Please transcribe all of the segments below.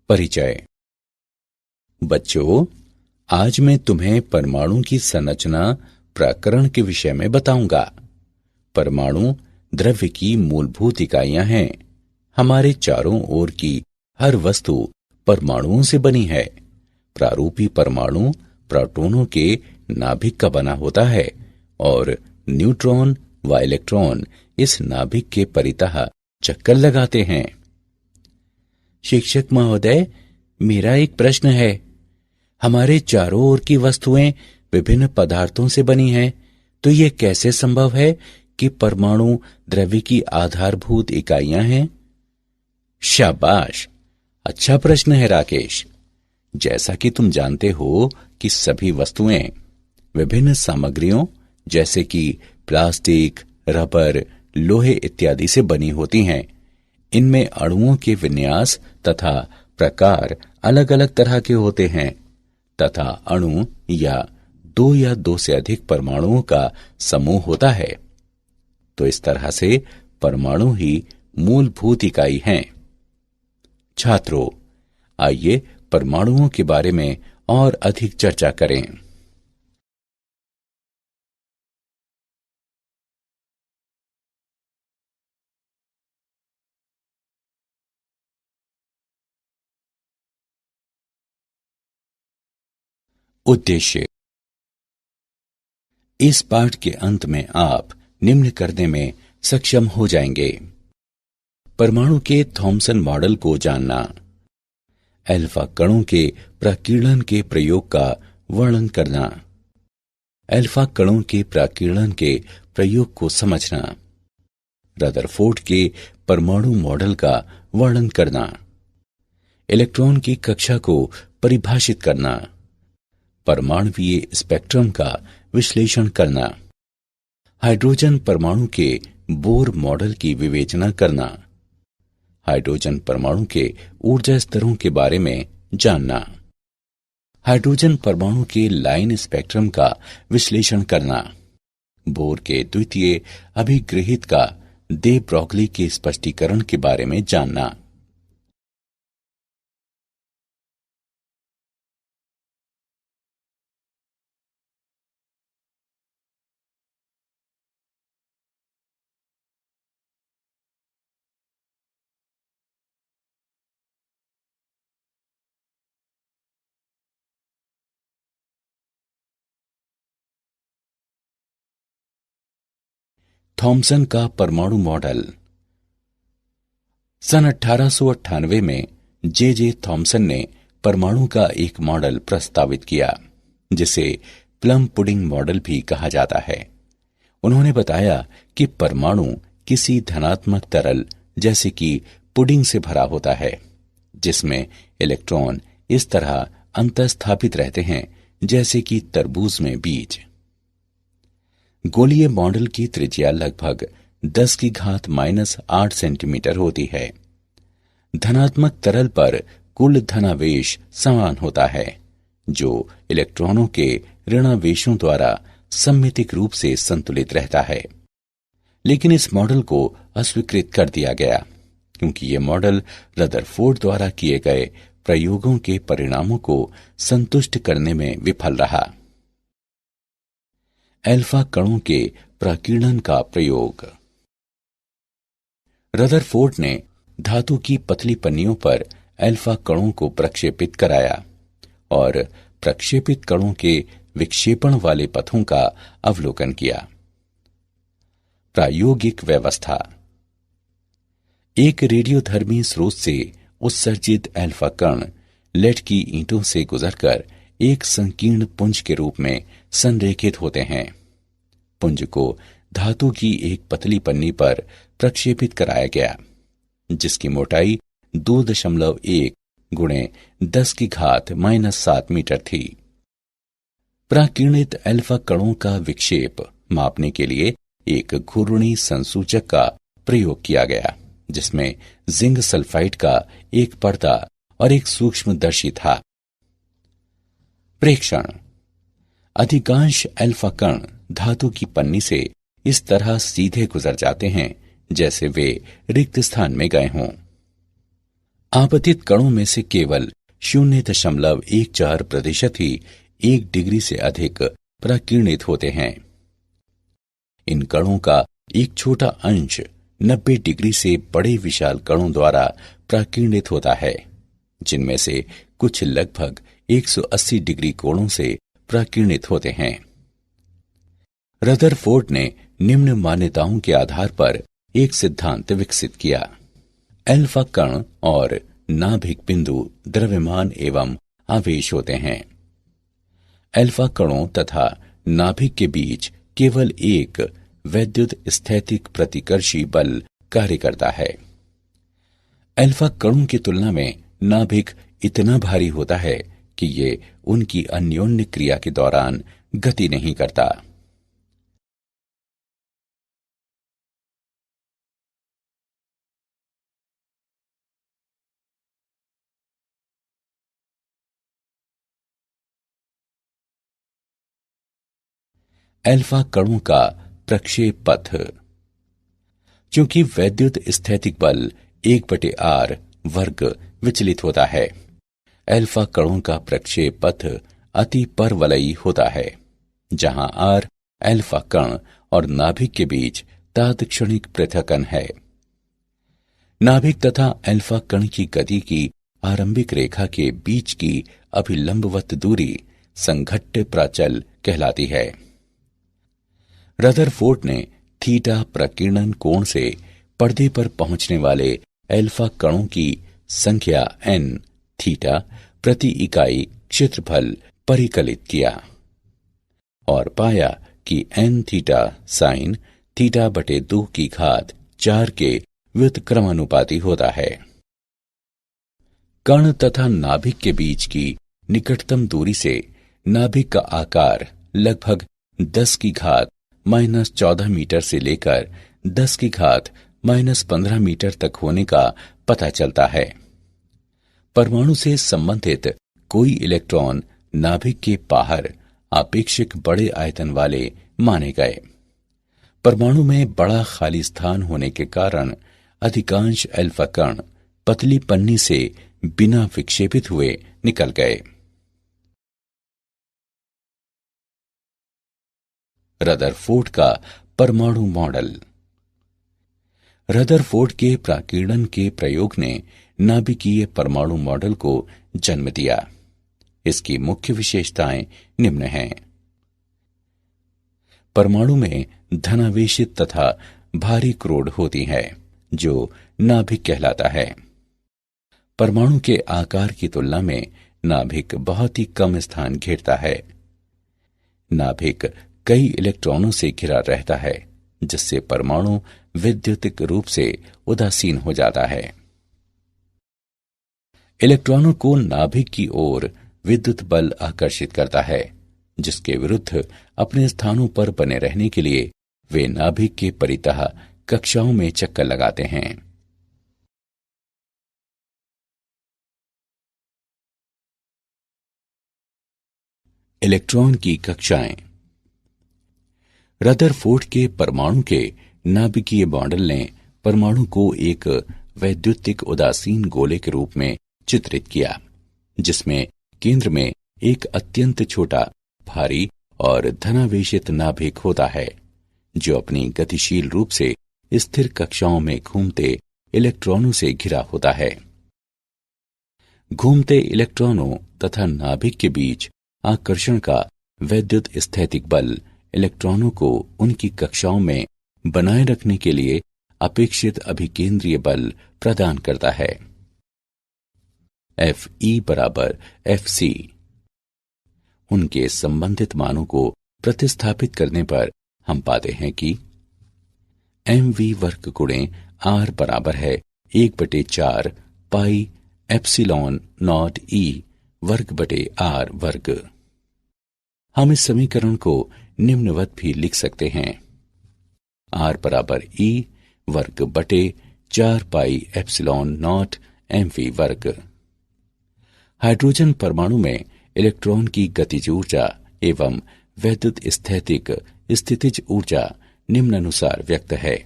परिचय। बच्चों, आज मैं तुम्हें परमाणु की संरचना प्रकरण के विषय में बताऊंगा। परमाणु द्रव्य की मूलभूत इकाइयां हैं। हमारे चारों ओर की हर वस्तु परमाणुओं से बनी है। प्रारूपी परमाणु प्रोटॉनों के नाभिक का बना होता है और न्यूट्रॉन व इलेक्ट्रॉन इस नाभिक के परितः चक्कर लगाते हैं। शिक्षक महोदय, मेरा एक प्रश्न है। हमारे चारों ओर की वस्तुएं विभिन्न पदार्थों से बनी हैं, तो ये कैसे संभव है कि परमाणु द्रव्य की आधारभूत इकाइयां हैं? शाबाश, अच्छा प्रश्न है राकेश। जैसा कि तुम जानते हो कि सभी वस्तुएं विभिन्न सामग्रियों जैसे कि प्लास्टिक, रबर, लोहे इत्यादि से बनी होती हैं। इनमें अणुओं के विन्यास तथा प्रकार अलग अलग तरह के होते हैं तथा अणु या दो से अधिक परमाणुओं का समूह होता है। तो इस तरह से परमाणु ही मूलभूत इकाई हैं। छात्रों, आइए परमाणुओं के बारे में और अधिक चर्चा करें। उद्देश्य। इस पाठ के अंत में आप निम्न करने में सक्षम हो जाएंगे। परमाणु के थॉमसन मॉडल को जानना, अल्फा कणों के प्रकीर्णन के प्रयोग का वर्णन करना, अल्फा कणों के प्रकीर्णन के प्रयोग को समझना, रदरफोर्ड के परमाणु मॉडल का वर्णन करना, इलेक्ट्रॉन की कक्षा को परिभाषित करना, परमाणुवीय स्पेक्ट्रम का विश्लेषण करना, हाइड्रोजन परमाणु के बोर मॉडल की विवेचना करना, हाइड्रोजन परमाणु के ऊर्जा स्तरों के बारे में जानना, हाइड्रोजन परमाणु के लाइन स्पेक्ट्रम का विश्लेषण करना, बोर के द्वितीय अभिगृहित का दे ब्रॉगली के स्पष्टीकरण के बारे में जानना। थॉमसन का परमाणु मॉडल। सन 1898 में जे थॉमसन ने परमाणु का एक मॉडल प्रस्तावित किया, जिसे प्लम पुडिंग मॉडल भी कहा जाता है। उन्होंने बताया कि परमाणु किसी धनात्मक तरल जैसे कि पुडिंग से भरा होता है, जिसमें इलेक्ट्रॉन इस तरह अंतःस्थापित रहते हैं जैसे कि तरबूज में बीज। गोलीय मॉडल की त्रिज्या लगभग 10⁻⁻8 सेंटीमीटर होती है। धनात्मक तरल पर कुल धनावेश समान होता है, जो इलेक्ट्रॉनों के ऋणावेशों द्वारा सममितिक रूप से संतुलित रहता है। लेकिन इस मॉडल को अस्वीकृत कर दिया गया, क्योंकि यह मॉडल रदरफोर्ड द्वारा किए गए प्रयोगों के परिणामों को संतुष्ट करने में विफल रहा। अल्फा कणों के प्रकीर्णन का प्रयोग। रदरफोर्ड ने धातु की पतली पन्नियों पर अल्फा कणों को प्रक्षेपित कराया और प्रक्षेपित कणों के विक्षेपण वाले पथों का अवलोकन किया। प्रायोगिक व्यवस्था। एक रेडियोधर्मी स्रोत से उत्सर्जित अल्फा कण लेड की ईंटों से गुजरकर एक संकीर्ण पुंज के रूप में संरेखित होते हैं। पुंज को धातु की एक पतली पन्नी पर प्रक्षेपित कराया गया, जिसकी मोटाई 2.1 × 10⁻⁷ मीटर थी। प्राकीर्णित अल्फा कणों का विक्षेप मापने के लिए एक घूर्णी संसूचक का प्रयोग किया गया, जिसमें जिंक सल्फाइड का एक पर्दा और एक सूक्ष्मदर्शी था। प्रेक्षण। अधिकांश अल्फा कण धातु की पन्नी से इस तरह सीधे गुजर जाते हैं जैसे वे रिक्त स्थान में गए हों। आपतित कणों में से केवल 0.14% ही 1 डिग्री से अधिक प्रकीर्णित होते हैं। इन कणों का एक छोटा अंश 90 डिग्री से बड़े विशाल कणों द्वारा प्रकीर्णित होता है, जिनमें से कुछ लगभग 180 डिग्री कोणों से प्रकीर्णित होते हैं। रदरफोर्ड ने निम्न मान्यताओं के आधार पर एक सिद्धांत विकसित किया। अल्फा कण और नाभिक बिंदु द्रव्यमान एवं आवेश होते हैं। अल्फा कणों तथा नाभिक के बीच केवल एक वैद्युत स्थैतिक प्रतिकर्षी बल कार्य करता है। अल्फा कणों की तुलना में नाभिक इतना भारी होता है कि ये उनकी अन्योन्य क्रिया के दौरान गति नहीं करता। अल्फा कणों का प्रक्षेप पथ। चूंकि वैद्युत स्थैतिक बल 1/r वर्ग विचलित होता है, अल्फा कणों का प्रक्षेप पथ अति परवलयी होता है, जहां r अल्फा कण और नाभिक के बीच तात्क्षणिक पृथक्कन है। नाभिक तथा अल्फा कण की गति की आरंभिक रेखा के बीच की अभिलंबवत दूरी संघट्ट प्राचल कहलाती है। रदरफोर्ड ने थीटा प्रकीर्णन कोण से पर्दे पर पहुंचने वाले अल्फा कणों की संख्या n थीटा प्रति इकाई क्षेत्रफल परिकलित किया और पाया कि n थीटा साइन थीटा बटे 2⁴ के व्युत्क्रमानुपाती होता है। कण तथा नाभिक के बीच की निकटतम दूरी से नाभिक का आकार लगभग 10⁻⁻14 मीटर से लेकर 10⁻⁻15 मीटर तक होने का पता चलता है। परमाणु से संबंधित कोई इलेक्ट्रॉन नाभिक के बाहर आपेक्षिक बड़े आयतन वाले माने गए। परमाणु में बड़ा खाली स्थान होने के कारण अधिकांश अल्फा कण पतली पन्नी से बिना विक्षेपित हुए निकल गए। रदरफोर्ड का परमाणु मॉडल। रदरफोर्ड के प्रकीर्णन के प्रयोग ने नाभिकीय परमाणु मॉडल को जन्म दिया। इसकी मुख्य विशेषताएं निम्न हैं। परमाणु में धनावेशित तथा भारी क्रोड होती है, जो नाभिक कहलाता है। परमाणु के आकार की तुलना में नाभिक बहुत ही कम स्थान घेरता है। नाभिक कई इलेक्ट्रॉनों से घिरा रहता है, जिससे परमाणु विद्युतिक रूप से उदासीन हो जाता है। इलेक्ट्रॉनों को नाभिक की ओर विद्युत बल आकर्षित करता है, जिसके विरुद्ध अपने स्थानों पर बने रहने के लिए वे नाभिक के परितः कक्षाओं में चक्कर लगाते हैं। इलेक्ट्रॉन की कक्षाएं। रदरफोर्ड के परमाणु के नाभिकीय मॉडल ने परमाणु को एक वैद्युतिक उदासीन गोले के रूप में चित्रित किया, जिसमें केंद्र में एक अत्यंत छोटा, भारी और धनावेशित नाभिक होता है, जो अपनी गतिशील रूप से स्थिर कक्षाओं में घूमते इलेक्ट्रॉनों से घिरा होता है। घूमते इलेक्ट्रॉनों तथा नाभिक के बीच आकर्षण का वैद्युत स्थैतिक बल इलेक्ट्रॉनों को उनकी कक्षाओं में बनाए रखने के लिए अपेक्षित अभिकेंद्रीय बल प्रदान करता है। Fe बराबर Fc। उनके संबंधित मानों को प्रतिस्थापित करने पर हम पाते हैं कि mv वर्ग गुणे r बराबर है 1/4 पाई एप्सिलॉन नॉट e वर्ग बटे r वर्ग। हम इस समीकरण को निम्नवत भी लिख सकते हैं। r बराबर e वर्ग बटे 4 पाई एप्सिलॉन नॉट mv वर्ग। हाइड्रोजन परमाणु में इलेक्ट्रॉन की गतिज ऊर्जा एवं वैद्युत स्थैतिक स्थितिज ऊर्जा निम्नानुसार व्यक्त है।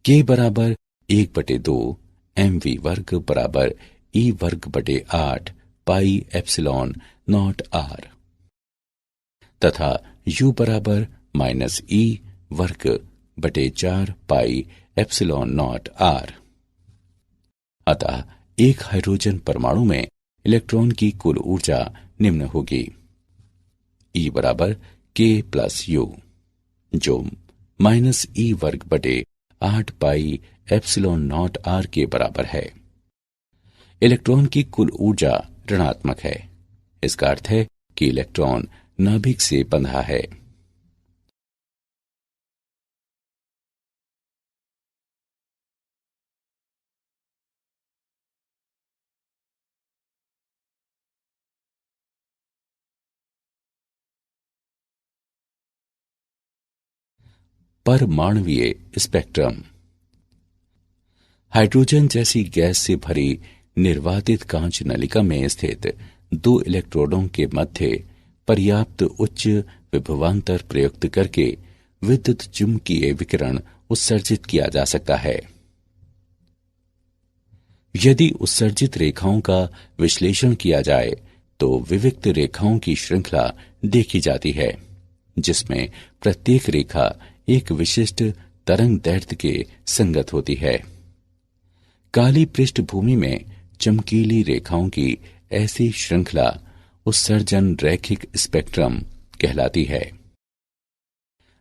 K बराबर 1/2 mv वर्ग बराबर e वर्ग बटे 8 पाई एप्सिलॉन नॉट r तथा u बराबर माइनस e वर्ग बटे 4 पाई एप्सिलॉन नॉट r। अतः एक हाइड्रोजन परमाणु में इलेक्ट्रॉन की कुल ऊर्जा निम्न होगी: E बराबर k प्लस यू, जो माइनस E वर्ग बटे 8 पाई एप्सिलॉन नॉट r के बराबर है। इलेक्ट्रॉन की कुल ऊर्जा ऋणात्मक है। इसका अर्थ है कि इलेक्ट्रॉन नाभिक से बंधा है। परमाणुवीय स्पेक्ट्रम। हाइड्रोजन जैसी गैस से भरी निर्वातित कांच नलिका में स्थित दो इलेक्ट्रोडों के मध्य पर्याप्त उच्च विभवांतर प्रयुक्त करके विद्युत चुम्बकीय विकिरण उत्सर्जित किया जा सकता है। यदि उत्सर्जित रेखाओं का विश्लेषण किया जाए तो विविक्त रेखाओं की श्रृंखला देखी जाती है, जिसमें प्रत्येक रेखा एक विशिष्ट तरंग दैर्ध्य के संगत होती है। काली पृष्ठभूमि में चमकीली रेखाओं की ऐसी श्रृंखला उत्सर्जन रैखिक स्पेक्ट्रम कहलाती है।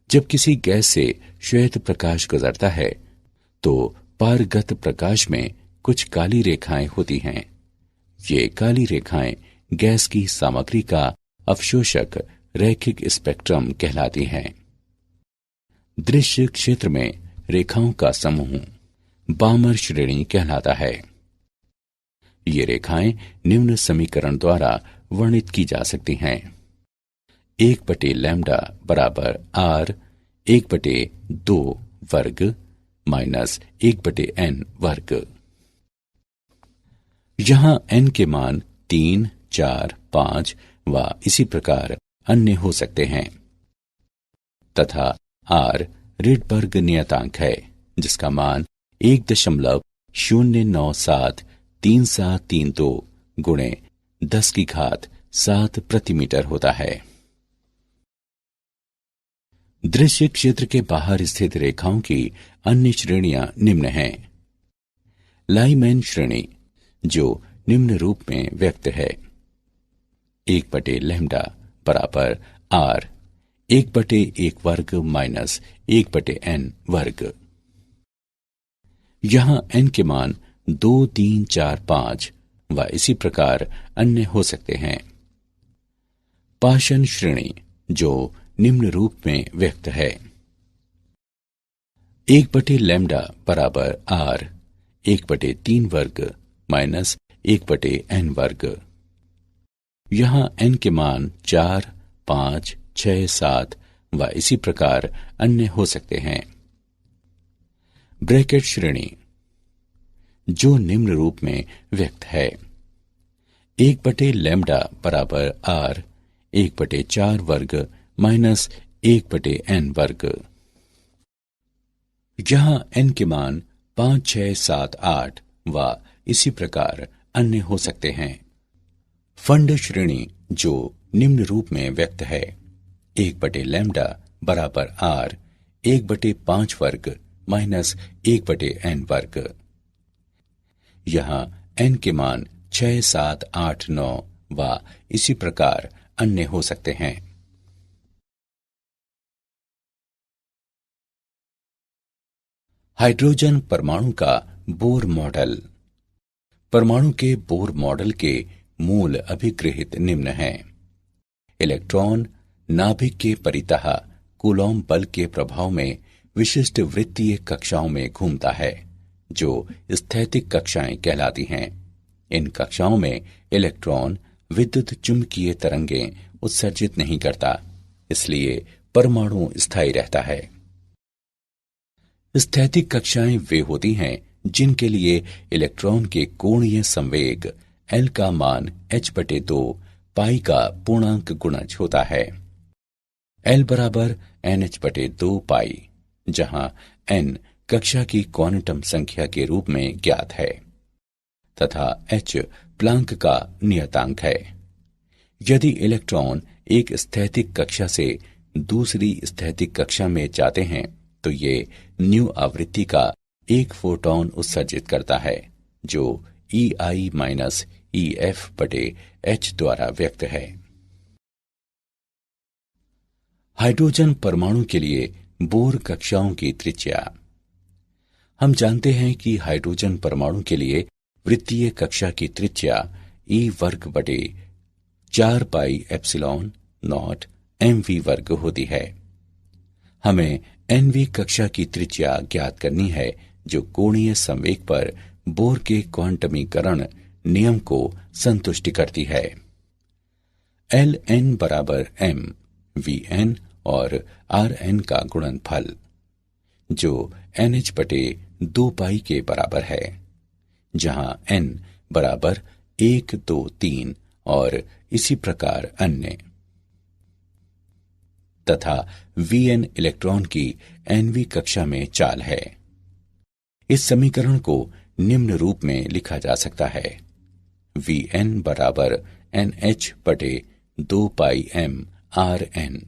जब किसी गैस से श्वेत प्रकाश गुजरता है तो पारगत प्रकाश में कुछ काली रेखाएं होती हैं। ये काली रेखाएं गैस की सामग्री का अवशोषक रैखिक स्पेक्ट्रम कहलाती हैं। दृश्य क्षेत्र में रेखाओं का समूह बामर श्रेणी कहलाता है। ये रेखाएं निम्न समीकरण द्वारा वर्णित की जा सकती हैं: 1/लैम्डा बराबर r 1/2 वर्ग माइनस 1/n वर्ग। यहां n के मान 3, 4, 5 व इसी प्रकार अन्य हो सकते हैं तथा r रिडबर्ग नियतांक है, जिसका मान 1.097332 गुणे 10⁻7 प्रति मीटर होता है। दृश्य क्षेत्र के बाहर स्थित रेखाओं की अन्य श्रेणियां निम्न हैं: लाइमैन श्रेणी, जो निम्न रूप में व्यक्त है: 1/लैम्डा बराबर r 1/1 वर्ग माइनस 1/n वर्ग। यहां n के मान 2, 3, 4, 5 व इसी प्रकार अन्य हो सकते हैं। पाशन श्रेणी, जो निम्न रूप में व्यक्त है: 1/लैम्डा बराबर r 1/3 वर्ग माइनस 1/n वर्ग। यहां n के मान 4, 5, 6, 7 व इसी प्रकार अन्य हो सकते हैं। ब्रैकेट श्रेणी, जो निम्न रूप में व्यक्त है: 1/लैम्डा बराबर r 1/4 वर्ग माइनस 1/n वर्ग। यहां n के मान 5, 6, 7, 8 व इसी प्रकार अन्य हो सकते हैं। फंड श्रेणी, जो निम्न रूप में व्यक्त है: 1/लैम्डा बराबर r 1/5 वर्ग माइनस 1/n वर्ग। यहां n के मान 6, 7, 8, 9 व इसी प्रकार अन्य हो सकते हैं। हाइड्रोजन परमाणु का बोर मॉडल। परमाणु के बोर मॉडल के मूल अभिगृहित निम्न हैं: इलेक्ट्रॉन नाभिक के परितः कूलॉम बल के प्रभाव में विशिष्ट वृत्तीय कक्षाओं में घूमता है, जो स्थैतिक कक्षाएं कहलाती हैं। इन कक्षाओं में इलेक्ट्रॉन विद्युत चुम्बकीय तरंगें उत्सर्जित नहीं करता, इसलिए परमाणु स्थायी रहता है। स्थैतिक कक्षाएं वे होती हैं जिनके लिए इलेक्ट्रॉन के कोणीय संवेग L का मान h/2 पाई का पूर्णांक गुणज होता है। L बराबर nh/2 पाई, जहां n कक्षा की क्वांटम संख्या के रूप में ज्ञात है। तथा h प्लांक का नियतांक है। यदि इलेक्ट्रॉन एक स्थैतिक कक्षा से दूसरी स्थैतिक कक्षा में जाते हैं तो ये न्यू आवृत्ति का एक फोटॉन उत्सर्जित करता है, जो EI माइनस EF बटे h द्वारा व्यक्त है। हाइड्रोजन परमाणु के लिए बोर कक्षाओं की त्रिज्या। हम जानते हैं कि हाइड्रोजन परमाणु के लिए वृत्तीय कक्षा की त्रिज्या E वर्ग बटे 4 पाई एप्सिलॉन नॉट mv वर्ग होती है। हमें nv कक्षा की त्रिज्या ज्ञात करनी है, जो कोणीय संवेग पर बोर के क्वांटमीकरण नियम को संतुष्ट करती है। Ln बराबर m Vn और Rn का गुणनफल, जो NH बटे 2 पाई के बराबर है, जहां n बराबर 1, 2, 3 और इसी प्रकार अन्य, तथा Vn इलेक्ट्रॉन की nv कक्षा में चाल है। इस समीकरण को निम्न रूप में लिखा जा सकता है। Vn बराबर NH बटे 2 पाई m Rn।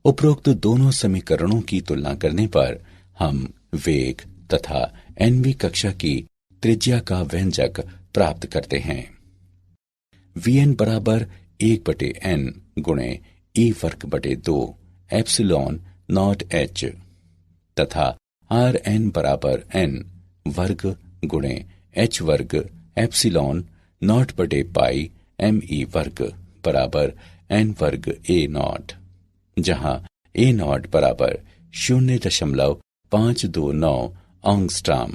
उपरोक्त दोनों समीकरणों की तुलना करने पर हम वेग तथा nv कक्षा की त्रिज्या का व्यंजक प्राप्त करते हैं। Vn बराबर 1 बटे n गुणे E वर्ग बटे 2 एप्सिलॉन नॉट h तथा Rn बराबर n वर्ग गुणे h वर्ग एप्सिलॉन नॉट बटे पाई me वर्ग बराबर n वर्ग a नॉट, जहां a नॉट बराबर 0.529 एंगस्ट्रॉम।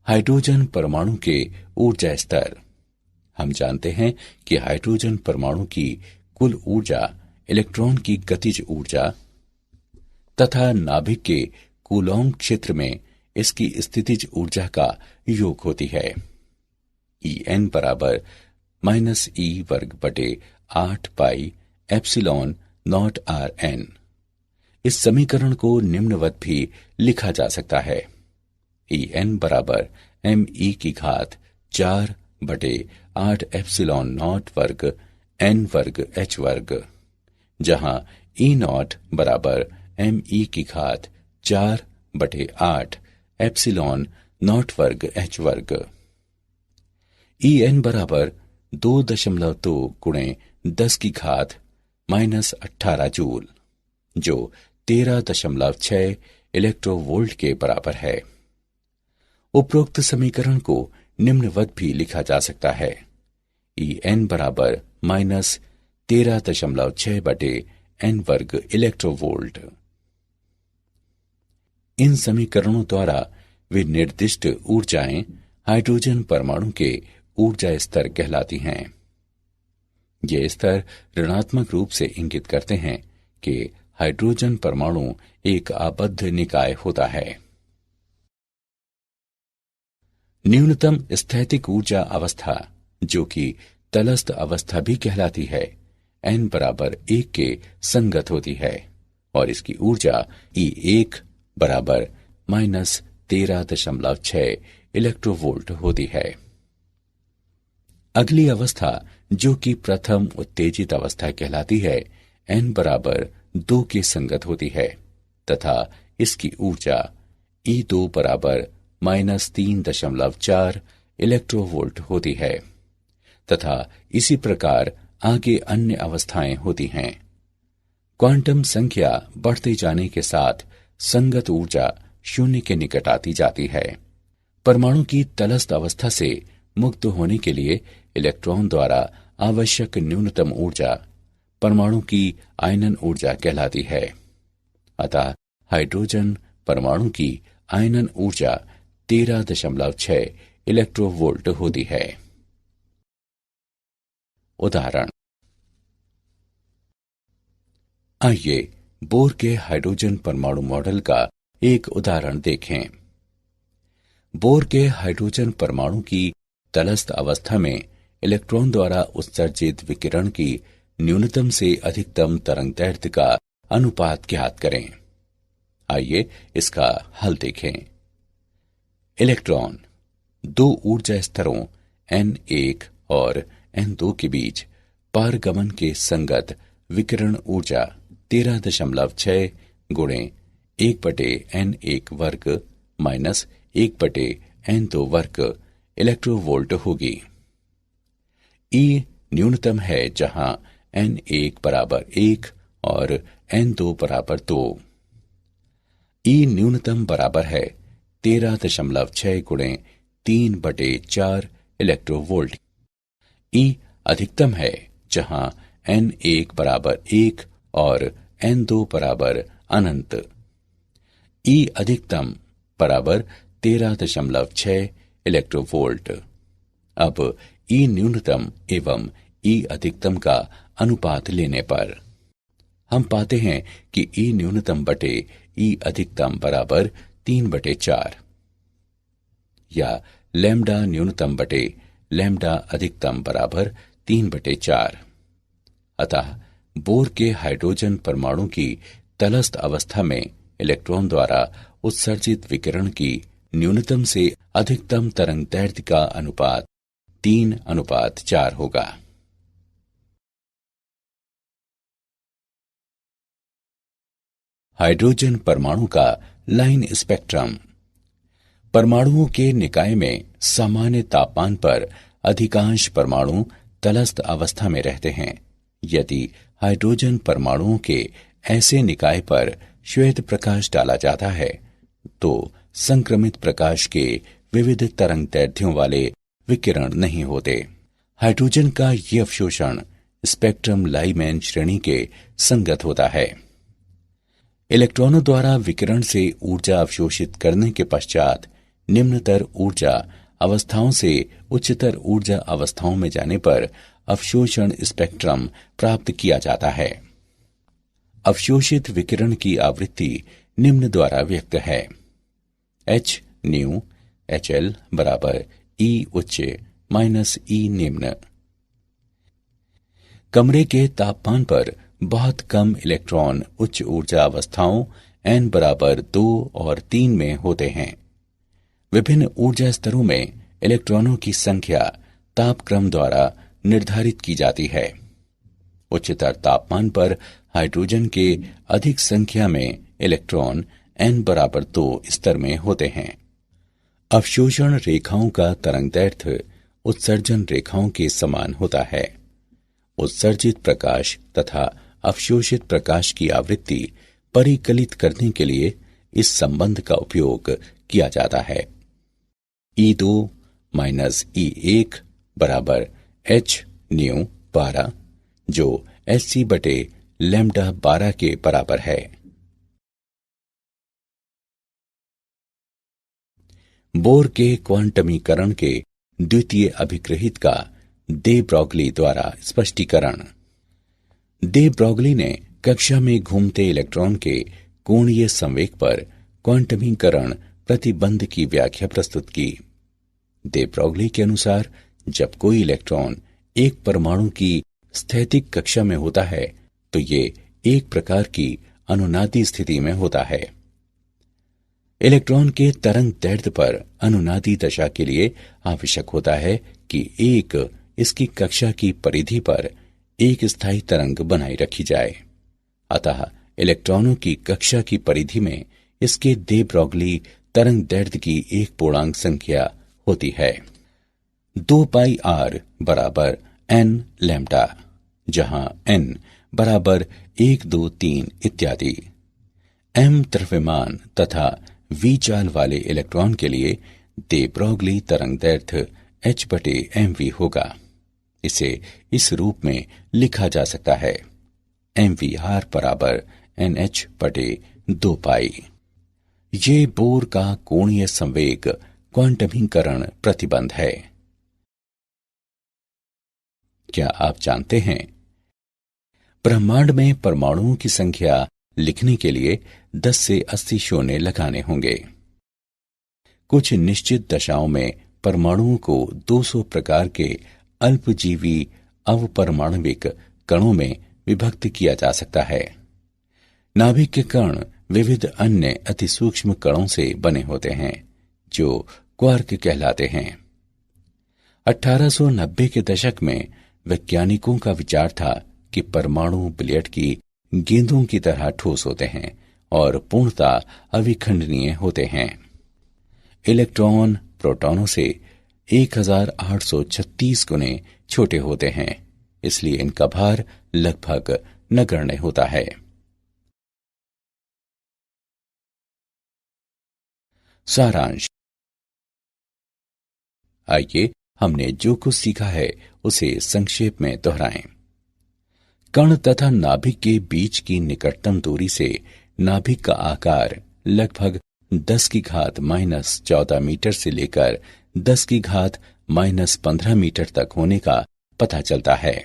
हाइड्रोजन परमाणु के ऊर्जा स्तर। हम जानते हैं कि हाइड्रोजन परमाणु की कुल ऊर्जा इलेक्ट्रॉन की गतिज ऊर्जा तथा नाभिक के कूलॉम क्षेत्र में इसकी स्थितिज ऊर्जा का योग होती है। En बराबर माइनस E वर्ग बटे 8 पाई एप्सिलॉन नॉट Rn। इस समीकरण को निम्नवत भी लिखा जा सकता है। En बराबर me की घात 4 बटे 8 एप्सिलॉन नॉट वर्ग n वर्ग h वर्ग, जहां E नॉट बराबर me की घात 4 बटे 8 एप्सिलॉन नॉट वर्ग h वर्ग। En बराबर 2.2 गुणे 10 की घात माइनस 18 जूल, जो 13.6 इलेक्ट्रोवोल्ट के बराबर है। उपरोक्त समीकरण को निम्नवत भी लिखा जा सकता है। En बराबर माइनस 13.6 बटे n वर्ग इलेक्ट्रोवोल्ट। इन समीकरणों द्वारा वे निर्दिष्ट ऊर्जाएं हाइड्रोजन परमाणु के ऊर्जा स्तर कहलाती हैं। ये स्तर ऋणात्मक रूप से इंगित करते हैं कि हाइड्रोजन परमाणु एक आबद्ध निकाय होता है। न्यूनतम स्थैतिक ऊर्जा अवस्था, जो कि तलस्थ अवस्था भी कहलाती है, n बराबर 1 के संगत होती है और इसकी ऊर्जा E1 बराबर माइनस 13.6 इलेक्ट्रोवोल्ट होती है। अगली अवस्था, जो कि प्रथम उत्तेजित अवस्था कहलाती है, n बराबर 2 के संगत होती है तथा इसकी ऊर्जा E2 बराबर माइनस 3.4 इलेक्ट्रोवोल्ट होती है तथा इसी प्रकार आगे अन्य अवस्थाएं होती हैं। क्वांटम संख्या बढ़ते जाने के साथ संगत ऊर्जा शून्य के निकट आती जाती है। परमाणु की तलस्थ अवस्था से मुक्त होने के लिए इलेक्ट्रॉन द्वारा आवश्यक न्यूनतम ऊर्जा परमाणु की आयनन ऊर्जा कहलाती है। अतः हाइड्रोजन परमाणु की आयनन ऊर्जा 13.6 इलेक्ट्रोवोल्ट होती है। उदाहरण। आइए बोर के हाइड्रोजन परमाणु मॉडल का एक उदाहरण देखें। बोर के हाइड्रोजन परमाणु की तलस्थ अवस्था में इलेक्ट्रॉन द्वारा उत्सर्जित विकिरण की न्यूनतम से अधिकतम तरंगदैर्ध्य का अनुपात ज्ञात करें। आइए इसका हल देखें। इलेक्ट्रॉन दो ऊर्जा स्तरों N1 और N2 के बीच पारगमन के संगत विकिरण ऊर्जा 13.6 गुणे 1/N1 वर्ग माइनस 1/N2 वर्ग इलेक्ट्रोवोल्ट होगी। E न्यूनतम है जहां N1 बराबर 1 और N2 बराबर 2। E न्यूनतम बराबर है 13.6 गुणे 3/4 इलेक्ट्रोवोल्ट। E अधिकतम है जहां N1 बराबर 1 और N2 बराबर अनंत। E अधिकतम बराबर 13.6 इलेक्ट्रोवोल्ट। अब E न्यूनतम एवं E अधिकतम का अनुपात लेने पर हम पाते हैं कि E न्यूनतम बटे E अधिकतम बराबर 3/4 या लैम्डा न्यूनतम बटे लैम्डा अधिकतम बराबर 3/4। अतः बोर के हाइड्रोजन परमाणु की तलस्थ अवस्था में इलेक्ट्रॉन द्वारा उत्सर्जित विकिरण की न्यूनतम से अधिकतम तरंगदैर्ध्य का अनुपात 3:4 होगा। हाइड्रोजन परमाणु का लाइन स्पेक्ट्रम। परमाणुओं के निकाय में सामान्य तापमान पर अधिकांश परमाणु तलस्थ अवस्था में रहते हैं। यदि हाइड्रोजन परमाणुओं के ऐसे निकाय पर श्वेत प्रकाश डाला जाता है तो संक्रमित प्रकाश के विविध तरंगदैर्ध्यों वाले विकिरण नहीं होते। हाइड्रोजन का ये अवशोषण स्पेक्ट्रम लाइमैन श्रेणी के संगत होता है। इलेक्ट्रॉनों द्वारा विकिरण से ऊर्जा अवशोषित करने के पश्चात निम्नतर ऊर्जा अवस्थाओं से उच्चतर ऊर्जा अवस्थाओं में जाने पर अवशोषण स्पेक्ट्रम प्राप्त किया जाता है। अवशोषित विकिरण की आवृत्ति निम्न द्वारा व्यक्त है। h न्यू HL बराबर E उच्च माइनस E निम्न। कमरे के तापमान पर बहुत कम इलेक्ट्रॉन उच्च ऊर्जा अवस्थाओं n बराबर 2 और 3 में होते हैं। विभिन्न ऊर्जा स्तरों में इलेक्ट्रॉनों की संख्या तापक्रम द्वारा निर्धारित की जाती है। उच्चतर तापमान पर हाइड्रोजन के अधिक संख्या में इलेक्ट्रॉन n बराबर 2 स्तर में होते हैं। अवशोषण रेखाओं का तरंगदैर्ध्य उत्सर्जन रेखाओं के समान होता है। उत्सर्जित प्रकाश तथा अवशोषित प्रकाश की आवृत्ति परिकलित करने के लिए इस संबंध का उपयोग किया जाता है। E2 माइनस E1 बराबर h न्यू 12 जो Hc बटे लैम्डा 12 के बराबर है। बोर के क्वांटमीकरण के द्वितीय अभिग्रहित का दे ब्रॉगली द्वारा स्पष्टीकरण। दे ब्रॉगली ने कक्षा में घूमते इलेक्ट्रॉन के कोणीय संवेग पर क्वांटमीकरण प्रतिबंध की व्याख्या प्रस्तुत की। दे ब्रॉगली के अनुसार जब कोई इलेक्ट्रॉन एक परमाणु की स्थैतिक कक्षा में होता है तो ये एक प्रकार की अनुनादी स्थिति में होता है। इलेक्ट्रॉन के तरंग दैर्ध्य पर अनुनादी दशा के लिए आवश्यक होता है कि एक इसकी कक्षा की परिधि पर एक स्थायी तरंग बनाई रखी जाए। अतः इलेक्ट्रॉनों की कक्षा की परिधि में इसके दे ब्रॉगली तरंग दैर्ध्य की एक पूर्णांक संख्या होती है। 2πr बराबर n लैम्डा, जहां n बराबर 1, 2, 3 इत्यादि। m द्रव्यमान तथा v चाल वाले इलेक्ट्रॉन के लिए दे ब्रॉगली तरंगदैर्ध्य h/mv होगा। इसे इस रूप में लिखा जा सकता है mvr बराबर nh/2π। ये बोर का कोणीय संवेग क्वांटमीकरण प्रतिबंध है। क्या आप जानते हैं ब्रह्मांड में परमाणुओं की संख्या लिखने के लिए 10 से 80 शून्य लगाने होंगे। कुछ निश्चित दशाओं में परमाणुओं को 200 प्रकार के अल्पजीवी अवपरमाणविक कणों में विभक्त किया जा सकता है। नाभिक के कण विविध अन्य अति सूक्ष्म कणों से बने होते हैं जो क्वार्क कहलाते हैं। 1890 के दशक में वैज्ञानिकों का विचार था कि परमाणु बिलियर्ड की गेंदों की तरह ठोस होते हैं और पूर्णतः अविखंडनीय होते हैं। इलेक्ट्रॉन प्रोटॉनों से 1836 गुने छोटे होते हैं, इसलिए इनका भार लगभग नगण्य होता है। सारांश। आइए हमने जो कुछ सीखा है उसे संक्षेप में दोहराएं। कण तथा नाभिक के बीच की निकटतम दूरी से नाभिक का आकार लगभग 10 की घात -14 मीटर से लेकर 10 की घात -15 मीटर तक होने का पता चलता है।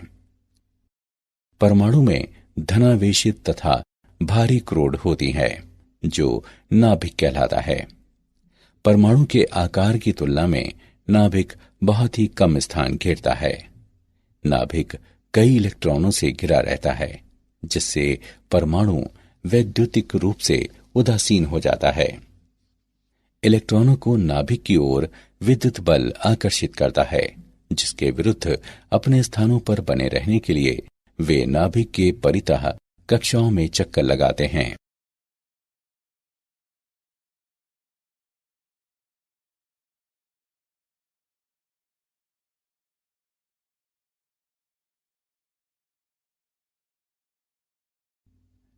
परमाणु में धनावेशित तथा भारी क्रोड होती है जो नाभिक कहलाता है। परमाणु के आकार की तुलना में नाभिक बहुत ही कम स्थान घेरता है। नाभिक कई इलेक्ट्रॉनों से घिरा रहता है, जिससे परमाणु वैद्युतिक रूप से उदासीन हो जाता है। इलेक्ट्रॉनों को नाभिक की ओर विद्युत बल आकर्षित करता है, जिसके विरुद्ध अपने स्थानों पर बने रहने के लिए वे नाभिक के परितः कक्षाओं में चक्कर लगाते हैं।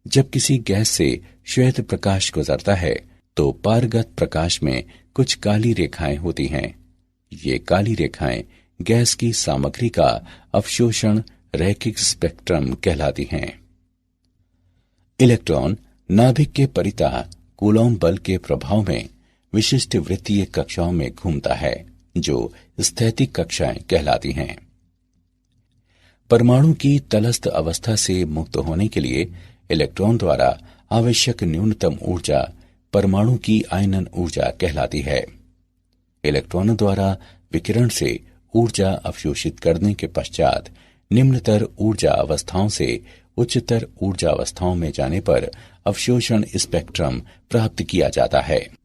जब किसी गैस से श्वेत प्रकाश गुजरता है तो पारगत प्रकाश में कुछ काली रेखाएं होती हैं। ये काली रेखाएं गैस की सामग्री का अवशोषण रैखिक स्पेक्ट्रम कहलाती हैं। इलेक्ट्रॉन नाभिक के परितः कूलॉम बल के प्रभाव में विशिष्ट वृत्तीय कक्षाओं में घूमता है, जो स्थैतिक कक्षाएं कहलाती हैं। परमाणु की तलस्थ अवस्था से मुक्त होने के लिए इलेक्ट्रॉन द्वारा आवश्यक न्यूनतम ऊर्जा परमाणु की आयनन ऊर्जा कहलाती है। इलेक्ट्रॉनों द्वारा विकिरण से ऊर्जा अवशोषित करने के पश्चात निम्नतर ऊर्जा अवस्थाओं से उच्चतर ऊर्जा अवस्थाओं में जाने पर अवशोषण स्पेक्ट्रम प्राप्त किया जाता है।